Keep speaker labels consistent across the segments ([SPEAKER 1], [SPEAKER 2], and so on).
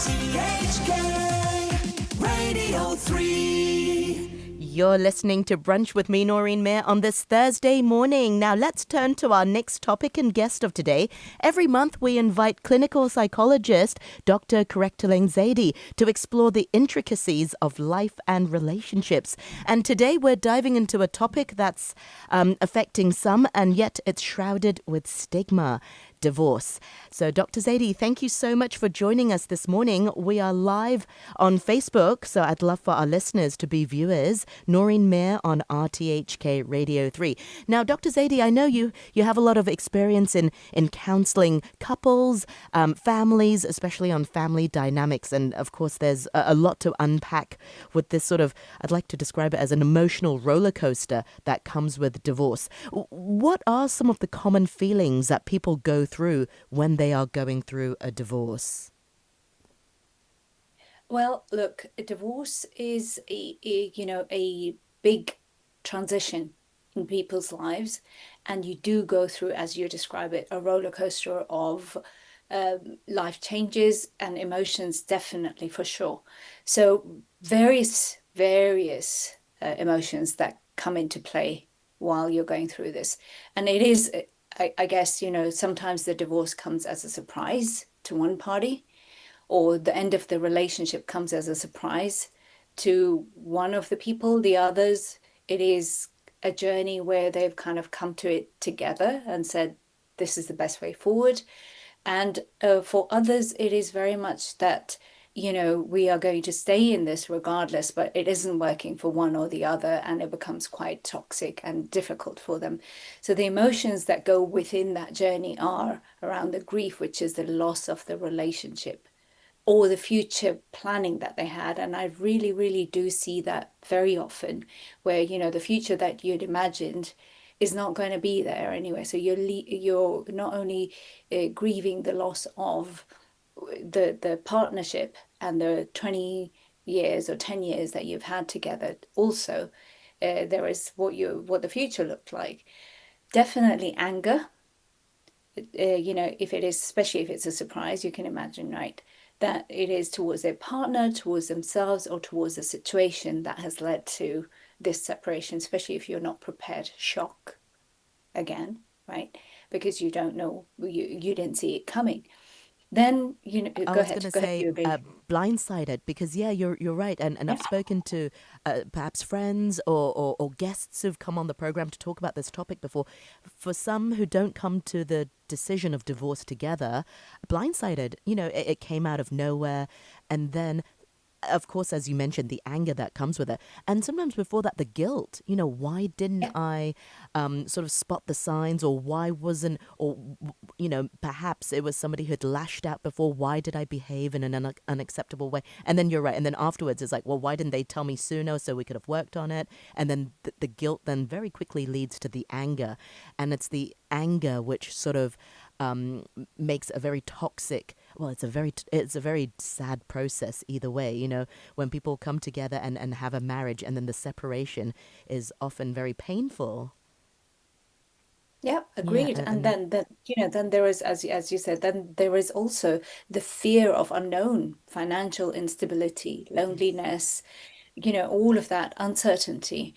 [SPEAKER 1] RTHK Radio 3.
[SPEAKER 2] You're listening to Brunch with me, Noreen Mayer, on this Thursday morning. Now, let's turn to our next topic and guest of today. Every month, we invite clinical psychologist Dr Quratulain Zaidi to explore the intricacies of life and relationships. And today, we're diving into a topic that's affecting some, and yet it's shrouded with stigma: divorce. So, Dr. Zaidi, thank you so much for joining us this morning. We are live on Facebook, so I'd love for our listeners to be viewers. Noreen Mayer on RTHK Radio 3. Now, Dr. Zaidi, I know you have a lot of experience in counseling couples, families, especially on family dynamics. And of course, there's a lot to unpack with this sort of, I'd like to describe it as an emotional roller coaster that comes with divorce. What are some of the common feelings that people go through when they are going through a divorce?
[SPEAKER 3] Well, look, a divorce is a big transition in people's lives, and you do go through, as you describe it, a roller coaster of life changes and emotions, definitely, for sure. So various emotions that come into play while you're going through this, and it is, I guess, sometimes the divorce comes as a surprise to one party, or the end of the relationship comes as a surprise to one of the people. The others, it is a journey where they've kind of come to it together and said, this is the best way forward. And for others, it is very much that, we are going to stay in this regardless, but it isn't working for one or the other, and it becomes quite toxic and difficult for them. So the emotions that go within that journey are around the grief, which is the loss of the relationship, or the future planning that they had. And I really, really do see that very often, where, the future that you'd imagined is not going to be there anyway. So you're not only grieving the loss of the partnership and the 20 years or 10 years that you've had together. Also, there is what the future looked like. Definitely anger. If it is, especially if it's a surprise, you can imagine, right, that it is towards their partner, towards themselves, or towards a situation that has led to this separation, especially if you're not prepared. Shock, again, right? Because you don't know, you didn't see it coming. Then,
[SPEAKER 2] I
[SPEAKER 3] go
[SPEAKER 2] was
[SPEAKER 3] ahead,
[SPEAKER 2] going to
[SPEAKER 3] go ahead,
[SPEAKER 2] say
[SPEAKER 3] you agree?
[SPEAKER 2] blindsided, because you're right, and
[SPEAKER 3] Yeah.
[SPEAKER 2] I've spoken to perhaps friends or guests who've come on the program to talk about this topic before. For some who don't come to the decision of divorce together, blindsided, it came out of nowhere, and then, of course, as you mentioned, the anger that comes with it. And sometimes before that, the guilt. Why didn't
[SPEAKER 3] Yeah.
[SPEAKER 2] I sort of spot the signs, or why wasn't, or, perhaps it was somebody who had lashed out before. Why did I behave in an unacceptable way? And then you're right. And then afterwards, it's like, well, why didn't they tell me sooner so we could have worked on it? And then the guilt then very quickly leads to the anger. And it's the anger which sort of makes a very toxic, well, it's a very sad process either way, when people come together and have a marriage, and then the separation is often very painful.
[SPEAKER 3] Yeah,
[SPEAKER 2] Yeah,
[SPEAKER 3] agreed. And
[SPEAKER 2] and
[SPEAKER 3] then there is, as you said, then there is also the fear of unknown, financial instability,
[SPEAKER 2] yes,
[SPEAKER 3] loneliness, all of that uncertainty.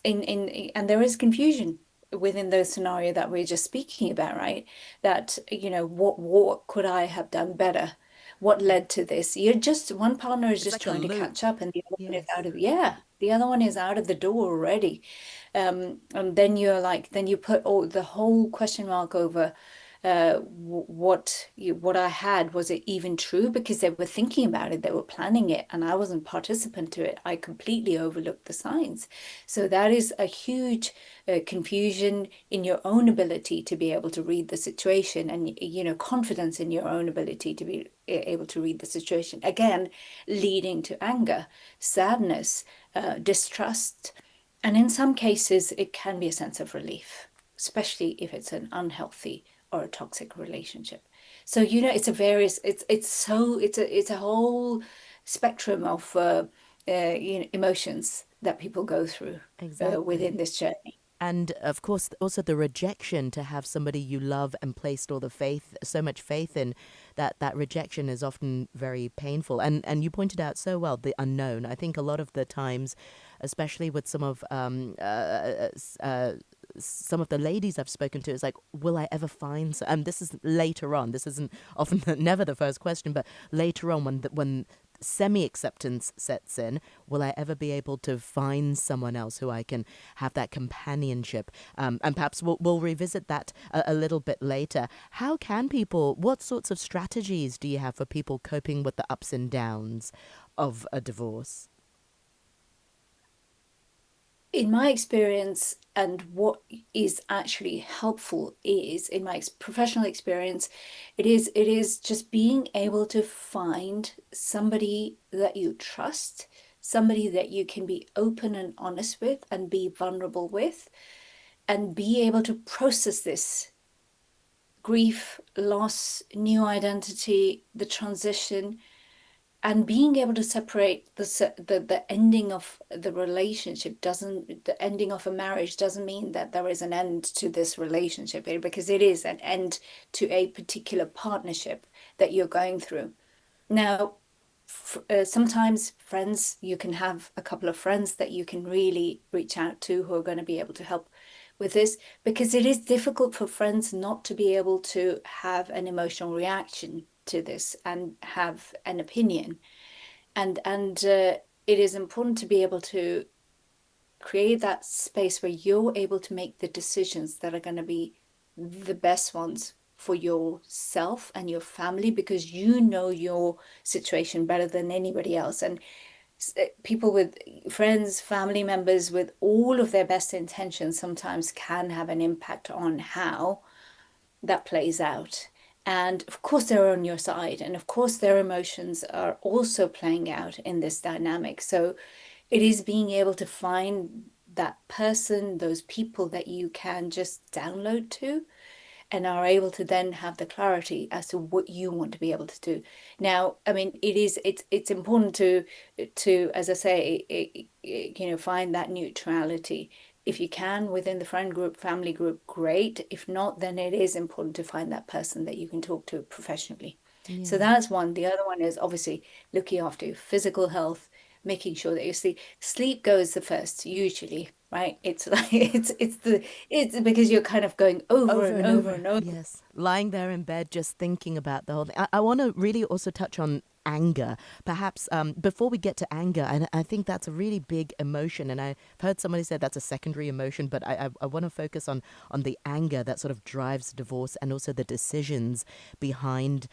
[SPEAKER 3] And there is confusion within the scenario that we're just speaking about, right? That, what could I have done better? What led to this? You're just, one partner is
[SPEAKER 2] it's
[SPEAKER 3] just
[SPEAKER 2] like a
[SPEAKER 3] trying to
[SPEAKER 2] loop.
[SPEAKER 3] catch up, and the other one is
[SPEAKER 2] Yes.
[SPEAKER 3] out of, yeah, the other one is out of the door already. And then then you put the whole question mark over what I had. Was it even true? Because they were thinking about it, they were planning it, and I wasn't participant to it. I completely overlooked the signs. So that is a huge confusion in your own ability to be able to read the situation, and confidence in your own ability to be able to read the situation. Again, leading to anger, sadness, distrust, and in some cases, it can be a sense of relief, especially if it's an unhealthy or a toxic relationship. So, it's a whole spectrum of emotions that people go through within
[SPEAKER 2] Exactly.
[SPEAKER 3] this journey.
[SPEAKER 2] And of course, also the rejection to have somebody you love and placed all the faith, so much faith in, that rejection is often very painful. And you pointed out so well the unknown. I think a lot of the times, especially with some of the ladies I've spoken to, it's like, will I ever find? This is later on. This isn't often never the first question, but later on when semi-acceptance sets in, will I ever be able to find someone else who I can have that companionship? And perhaps we'll revisit that a little bit later. How can people, what sorts of strategies do you have for people coping with the ups and downs of a divorce?
[SPEAKER 3] In my experience, and what is actually helpful is, in my professional experience, it is just being able to find somebody that you trust, somebody that you can be open and honest with and be vulnerable with, and be able to process this grief, loss, new identity, the transition, and being able to separate the ending of the relationship doesn't, the ending of a marriage doesn't mean that there is an end to this relationship, because it is an end to a particular partnership that you're going through. Now, sometimes friends, you can have a couple of friends that you can really reach out to who are going to be able to help with this, because it is difficult for friends not to be able to have an emotional reaction to this and have an opinion. And it is important to be able to create that space where you're able to make the decisions that are going to be the best ones for yourself and your family, because you know your situation better than anybody else. And people with friends, family members with all of their best intentions sometimes can have an impact on how that plays out. And of course, they're on your side. And of course, their emotions are also playing out in this dynamic. So it is being able to find that person, those people that you can just download to and are able to then have the clarity as to what you want to be able to do. Now, I mean, it's important to, as I say, find that neutrality. If you can within the friend group, family group, great. If not, then it is important to find that person that you can talk to professionally. So
[SPEAKER 2] Yeah.
[SPEAKER 3] that's one. The other one is obviously looking after your physical health, making sure that you sleep goes the first, usually, right? It's like it's because you're kind of going over
[SPEAKER 2] Over
[SPEAKER 3] and
[SPEAKER 2] and
[SPEAKER 3] over
[SPEAKER 2] over.
[SPEAKER 3] and over.
[SPEAKER 2] Yes. Lying there in bed, just thinking about the whole thing. I want to really also touch on anger. Perhaps before we get to anger, and I think that's a really big emotion. And I've heard somebody say that's a secondary emotion, but I want to focus on the anger that sort of drives divorce and also the decisions behind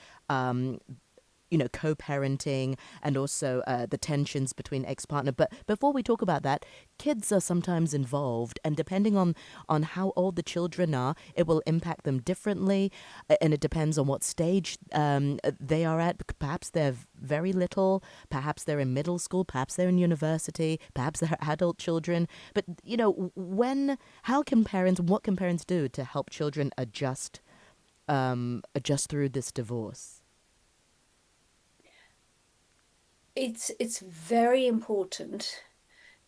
[SPEAKER 2] co-parenting and also the tensions between ex-partner. But before we talk about that, kids are sometimes involved, and depending on how old the children are, it will impact them differently, and it depends on what stage they are at. Perhaps they're very little, perhaps they're in middle school, perhaps they're in university, perhaps they're adult children. But how can parents, what can parents do to help children adjust through this divorce?
[SPEAKER 3] It's very important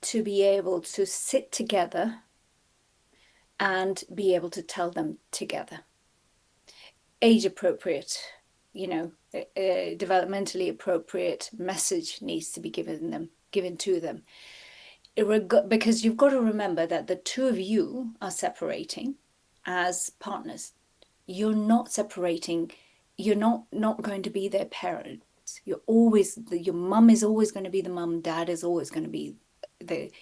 [SPEAKER 3] to be able to sit together and be able to tell them together. Age appropriate, developmentally appropriate message needs to be given to them. Because you've got to remember that the two of you are separating as partners. You're not separating. You're not going to be their parents. Your mum is always going to be the mum. Dad is always going to be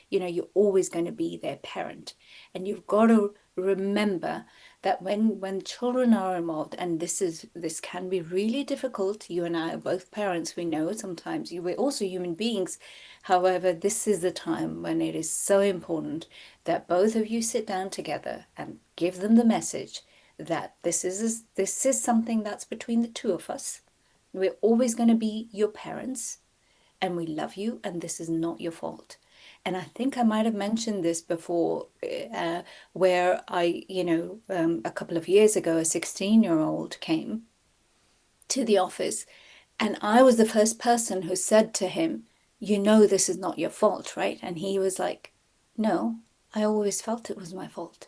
[SPEAKER 3] you're always going to be their parent. And you've got to remember that when children are involved, and this can be really difficult. You and I are both parents. We know sometimes we're also human beings. However, this is the time when it is so important that both of you sit down together and give them the message that this is something that's between the two of us. We're always going to be your parents, and we love you, and this is not your fault. And I think I might have mentioned this before, where a couple of years ago, a 16-year-old came to the office, and I was the first person who said to him, this is not your fault, right? And he was like, no. I always felt it was my fault.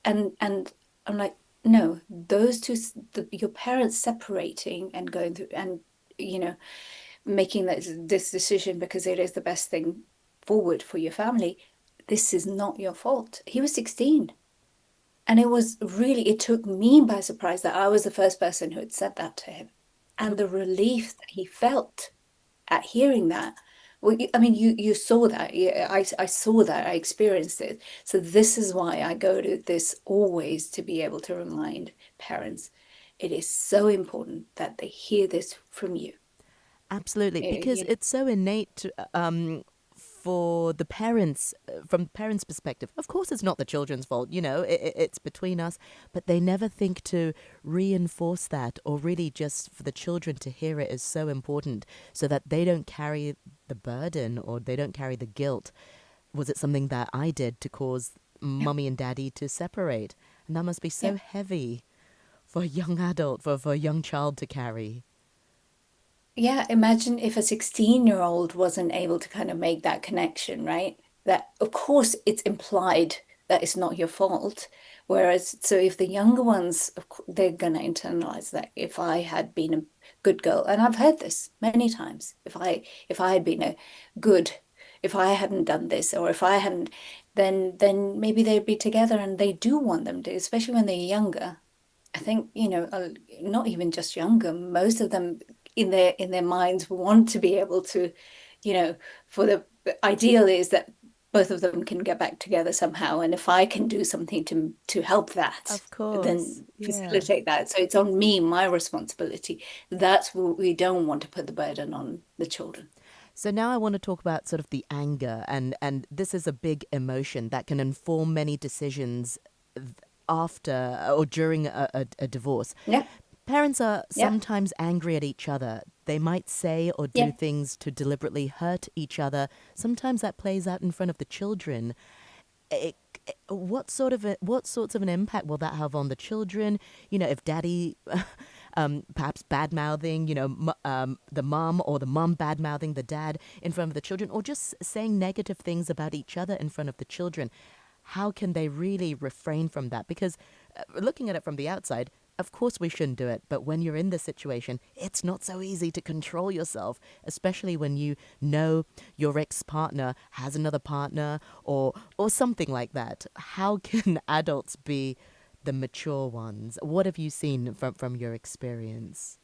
[SPEAKER 3] And I'm like, no, those two, your parents separating and going through and, you know, making this decision because it is the best thing forward for your family. This is not your fault. He was 16. And it was really, it took me by surprise that I was the first person who had said that to him. And the relief that he felt at hearing that. Well, I mean, you saw that. Yeah, I saw that. I experienced it. So this is why I go to this always to be able to remind parents. It is so important that they hear this from you.
[SPEAKER 2] Absolutely, because
[SPEAKER 3] You know,
[SPEAKER 2] it's so innate for the parents, from parents' perspective. Of course, it's not the children's fault. It's between us, but they never think to reinforce that, or really just for the children to hear it is so important, so that they don't carry the burden or they don't carry the guilt. Was it something that I did to cause
[SPEAKER 3] yeah,
[SPEAKER 2] mummy and daddy to separate? And that must be
[SPEAKER 3] yeah.
[SPEAKER 2] so heavy for a young adult, for a young child to carry.
[SPEAKER 3] Yeah, imagine if a 16-year-old wasn't able to kind of make that connection, right? That, of course, it's implied that it's not your fault. Whereas, so if the younger ones, they're going to internalize that if I had been a good girl, and I've heard this many times, if I had been a good, if I hadn't done this, or if I hadn't, then maybe they'd be together, and they do want them to, especially when they're younger. I think, not even just younger, most of them in their minds want to be able to, you know, for the ideal is that both of them can get back together somehow. And if I can do something to help that,
[SPEAKER 2] Of course,
[SPEAKER 3] then
[SPEAKER 2] yeah.
[SPEAKER 3] facilitate that. So it's on me, my responsibility. That's what we don't want to put the burden on the children.
[SPEAKER 2] So now I want to talk about sort of the anger, and this is a big emotion that can inform many decisions after or during a divorce.
[SPEAKER 3] Yeah,
[SPEAKER 2] Parents are
[SPEAKER 3] yeah,
[SPEAKER 2] sometimes angry at each other. They might say or do
[SPEAKER 3] yeah.
[SPEAKER 2] things to deliberately hurt each other. Sometimes that plays out in front of the children. It, what sorts of an impact will that have on the children? If daddy perhaps bad mouthing, the mum, or the mum bad mouthing the dad in front of the children, or just saying negative things about each other in front of the children. How can they really refrain from that? Because looking at it from the outside, of course we shouldn't do it, but when you're in this situation, it's not so easy to control yourself, especially when you know your ex-partner has another partner, or something like that. How can adults be the mature ones? What have you seen from your experience?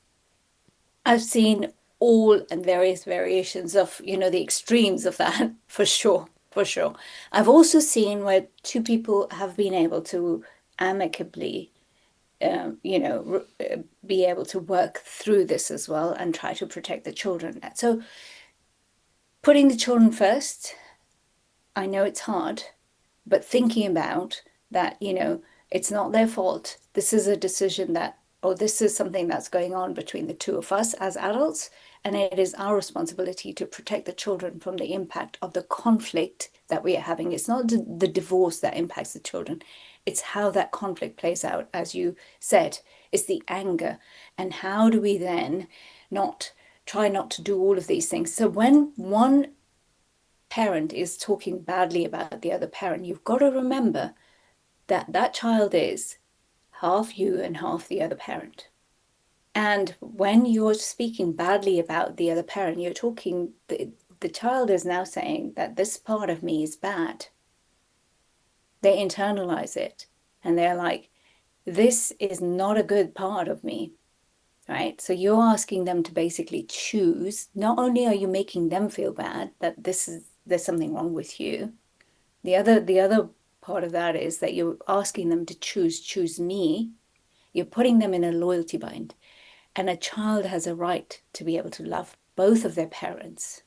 [SPEAKER 3] I've seen all and various variations of, the extremes of that for sure, for sure. I've also seen where two people have been able to amicably, be able to work through this as well and try to protect the children. So putting the children first, I know it's hard, but thinking about that, it's not their fault. This is a decision that, or this is something that's going on between the two of us as adults. And it is our responsibility to protect the children from the impact of the conflict that we are having. It's not the divorce that impacts the children, it's how that conflict plays out. As you said, it's the anger. And how do we then not try not to do all of these things? So when one parent is talking badly about the other parent, you've got to remember that that child is half you and half the other parent. And when you're speaking badly about the other parent, you're talking, the child is now saying that this part of me is bad. They internalize it and they're like, this is not a good part of me, right? So you're asking them to basically choose. Not only are you making them feel bad that there's something wrong with you, the other part of that is that you're asking them to choose me. You're putting them in a loyalty bind. And a child has a right to be able to love both of their parents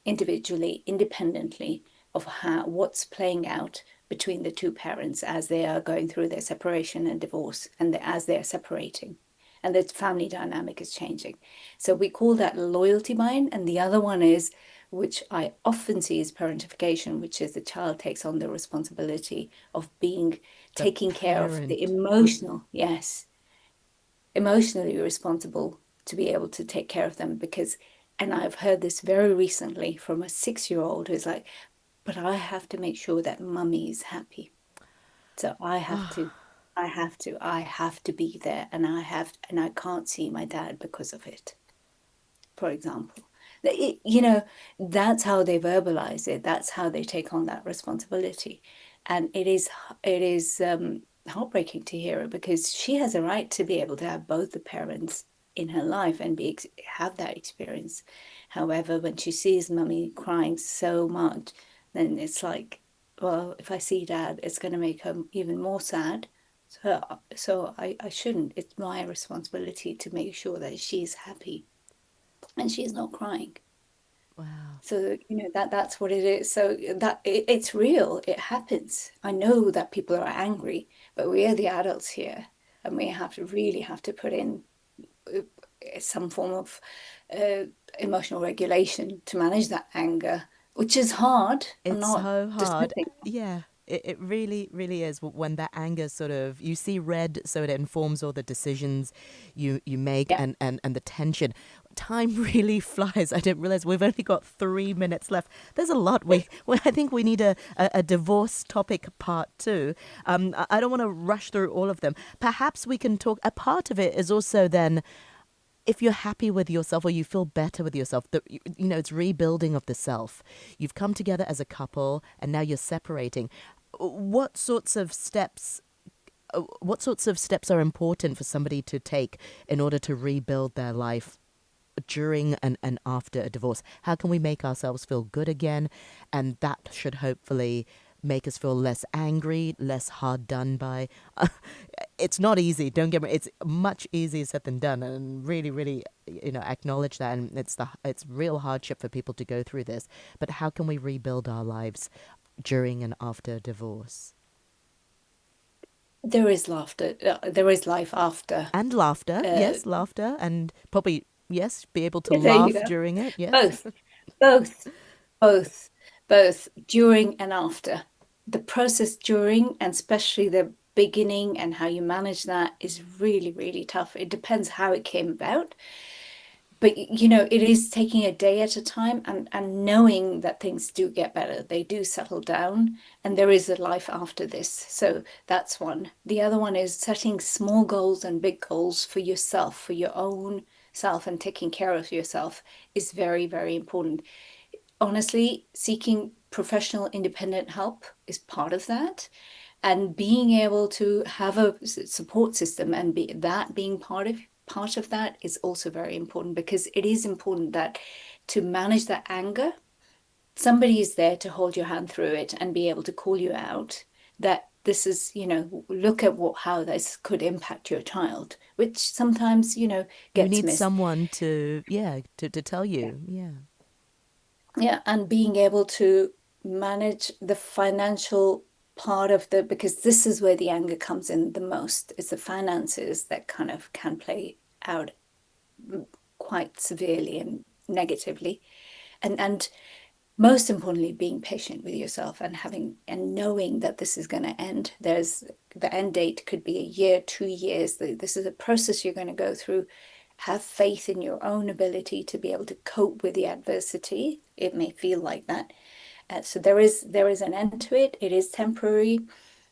[SPEAKER 3] individually, independently of what's playing out between the two parents as they are going through their separation and divorce, and as they're separating. And the family dynamic is changing. So we call that loyalty bind. And the other one is, which I often see, is parentification, which is the child takes on the responsibility of being
[SPEAKER 2] The
[SPEAKER 3] taking care of the
[SPEAKER 2] parent.
[SPEAKER 3] emotional, yes, emotionally responsible to be able to take care of them. Because, and I've heard this very recently from a 6-year-old who's like, but I have to make sure that mummy is happy. So I have to be there, and I can't see my dad because of it, for example. That's how they verbalize it. That's how they take on that responsibility. And it is heartbreaking to hear it, because she has a right to be able to have both the parents in her life and have that experience. However, when she sees mummy crying so much, then it's like, well, if I see dad, it's going to make her even more sad. So I shouldn't. It's my responsibility to make sure that she's happy and she's not crying.
[SPEAKER 2] Wow.
[SPEAKER 3] So that's what it is. So it's real. It happens. I know that people are angry, but we are the adults here, and we have to put in uh, some form of uh, emotional regulation to manage that anger, which is hard. I'm
[SPEAKER 2] It's
[SPEAKER 3] not
[SPEAKER 2] so hard.
[SPEAKER 3] dismissing.
[SPEAKER 2] Yeah, it really, really is. When that anger sort of, you see red, so it informs all the decisions you make,
[SPEAKER 3] Yeah.
[SPEAKER 2] and the tension. Time really flies. I didn't realize we've only got 3 minutes left. There's a lot. I think we need a divorce topic part two. I don't want to rush through all of them. Perhaps we can talk. A part of it is also then, if you're happy with yourself or you feel better with yourself, that it's rebuilding of the self. You've come together as a couple and now you're separating. What sorts of steps are important for somebody to take in order to rebuild their life during and after a divorce? How can we make ourselves feel good again? And that should hopefully make us feel less angry, less hard done by. It's not easy, don't get me. It's much easier said than done, and really, really, acknowledge that. And it's real hardship for people to go through this. But how can we rebuild our lives during and after divorce?
[SPEAKER 3] There is laughter. There is life after.
[SPEAKER 2] And laughter,
[SPEAKER 3] Uh,
[SPEAKER 2] yes, laughter, and probably, yes, be able to
[SPEAKER 3] there you
[SPEAKER 2] laugh
[SPEAKER 3] go.
[SPEAKER 2] during it, yes.
[SPEAKER 3] Both, both, both, both during and after. The process during, and especially the beginning and how you manage that, is really, really tough. It depends how it came about. But it is taking a day at a time, and knowing that things do get better, they do settle down, and there is a life after this. So that's one. The other one is setting small goals and big goals for yourself, for your own self, and taking care of yourself is very, very important. Honestly, seeking professional independent help is part of that. And being able to have a support system and being part of that is also very important, because it is important that to manage that anger, somebody is there to hold your hand through it and be able to call you out that this is, look at how this could impact your child, which sometimes,
[SPEAKER 2] You
[SPEAKER 3] gets
[SPEAKER 2] need
[SPEAKER 3] missed.
[SPEAKER 2] someone to tell you, yeah.
[SPEAKER 3] Yeah, and being able to manage the financial part of because this is where the anger comes in the most. It's the finances that kind of can play out quite severely and negatively. And most importantly, being patient with yourself and knowing that this is going to end. The end date could be a year, 2 years. This is a process you're going to go through. Have faith in your own ability to be able to cope with the adversity. It may feel like that. So there is an end to it. It is temporary.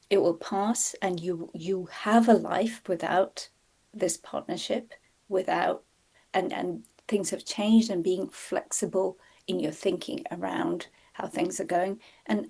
[SPEAKER 3] It will pass, and you have a life without this partnership, without and things have changed, and being flexible in your thinking around how things are going, and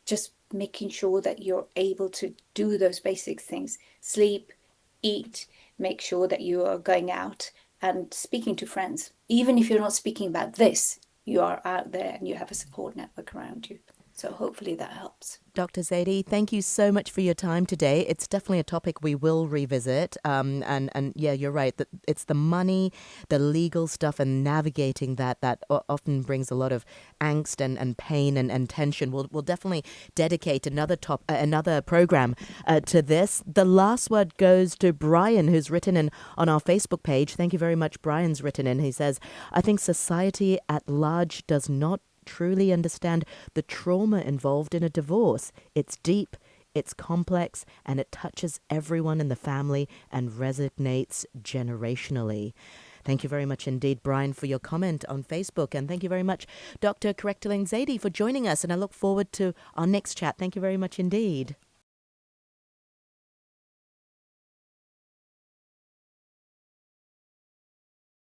[SPEAKER 3] just making sure that you're able to do those basic things: sleep, eat, make sure that you are going out and speaking to friends. Even if you're not speaking about this, you are out there and you have a support network around you. So hopefully that helps.
[SPEAKER 2] Dr. Zaidi, thank you so much for your time today. It's definitely a topic we will revisit. And yeah, you're right. That it's the money, the legal stuff, and navigating that often brings a lot of angst and pain and tension. We'll definitely dedicate another program to this. The last word goes to Brian, who's written in on our Facebook page. Thank you very much. Brian's written in. He says, "I think society at large does not truly understand the trauma involved in a divorce. It's deep, it's complex, and it touches everyone in the family and resonates generationally." Thank you very much indeed, Brian, for your comment on Facebook. And thank you very much, Dr. Quratulain Zaidi, for joining us. And I look forward to our next chat. Thank you very much indeed.